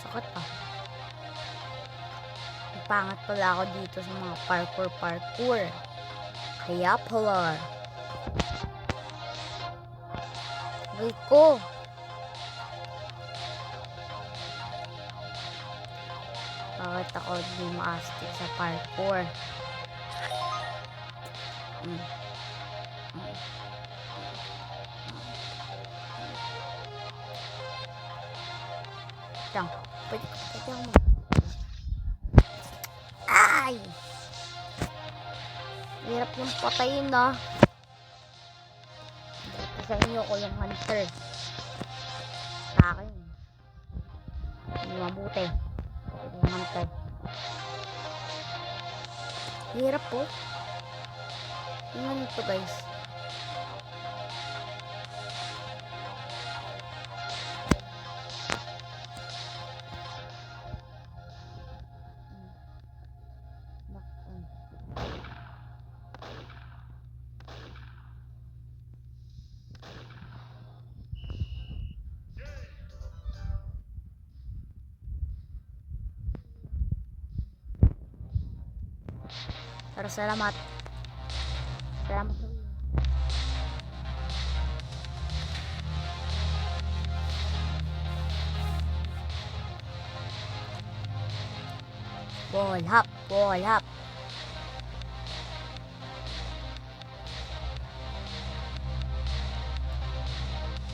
Sakot pa. Pangat pala ako dito sa mga parkour. Kaya pala. Wait ko. Bakit ako di maastig sa parkour? Pwede ako ay! Hirap yung patayin na. Sa inyo ko yung hunter. Sa akin. Hindi mabuti. Yung hunter. Hirap po. Tingnan ito guys. Pero salamat. Salamat. Wall hop.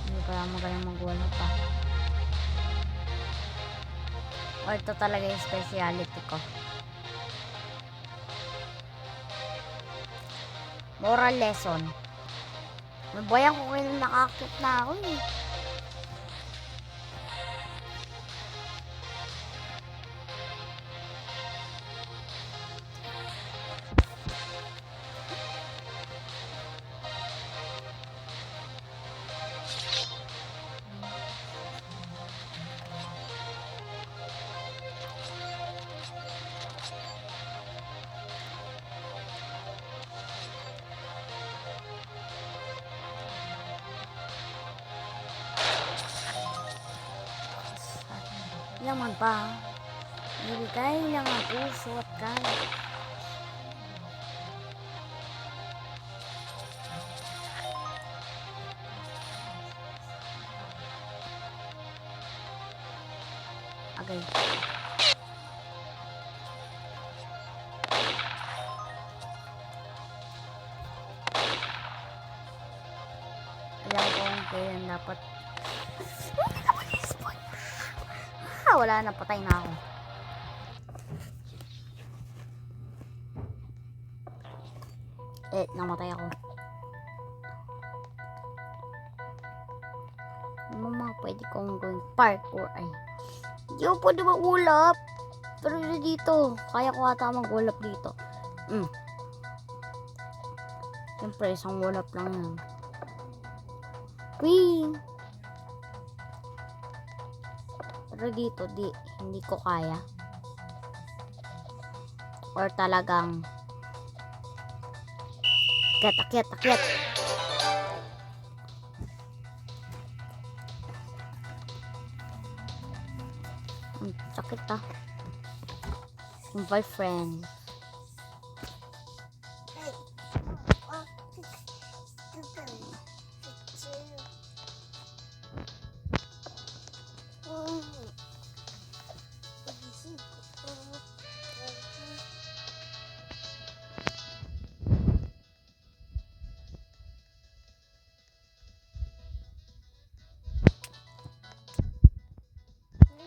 Hindi pala magaling mag-wall hop pa. O ito talaga yung speciality ko. Moral lesson. Mabayan ko kayo nakakit na ako eh. Yaman pa. Ibigay lang ang puso at kaya. Agay. Alam ko kung kailan dapat. Wala na, patay na ako. Namatay ako. Mama, pwede kong gawin parkour ay. Hindi ko pwede mag-ulap. Pero dito, kaya ko ata mag-ulap dito. Siyempre, isang ulap lang yan. Wee! Pero dito, hindi ko kaya. Or talagang akyat. Ang sakit ah. Yung boyfriend.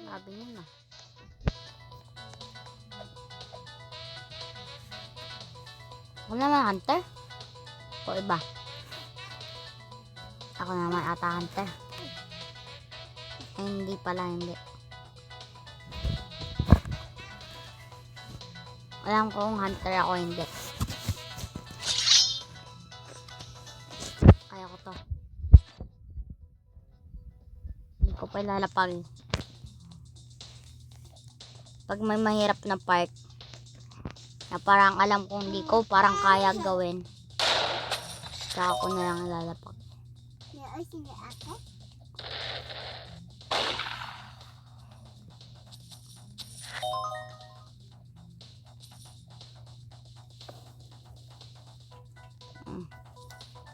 Sabi niya na. Ako naman hunter? O iba? Ako naman ata hunter. Hindi pala, hindi. Alam ko kung hunter ako, hindi. Kaya ko to. Hindi ko pa ilalapag. Pag may mahirap na part na parang alam kong hindi ko parang kaya gawin, saka ako na lang ilalapag.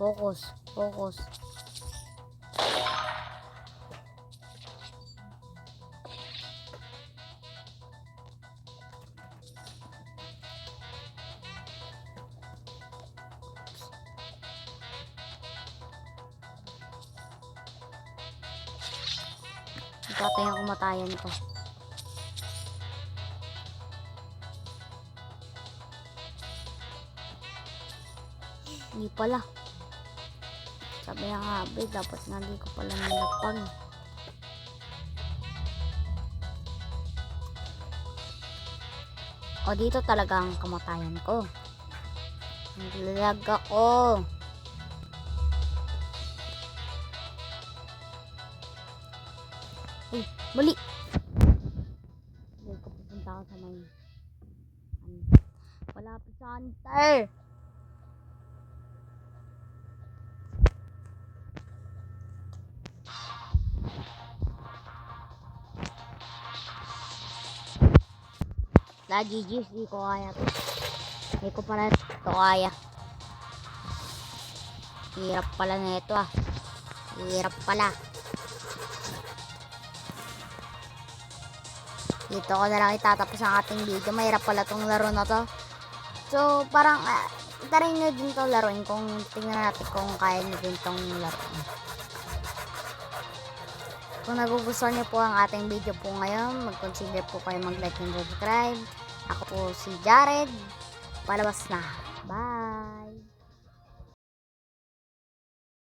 Focus. Focus. Patay ang kumatayan ko. Hindi pala. Sabi ng habi, dapat nga di ko pala nilapag. O dito talaga ang kamatayan ko. Naglalag ako. Ay, mali. Hindi ko pupunta ako sa may malapit sa hunter. GG's, di ko kaya to. Di ko pala to kaya. Hirap pala na ito ah. Hirap pala. Dito ko na lang itatapos ang ating video. Mahirap pala tong laro na to. So parang tarin nyo din to laruin kung tingnan natin kung kaya nyo din tong laruin. Kung nagugustuhan nyo po ang ating video po ngayon, mag-consider po kayo mag-like and subscribe. Ako po si Jared. Palabas na. Bye!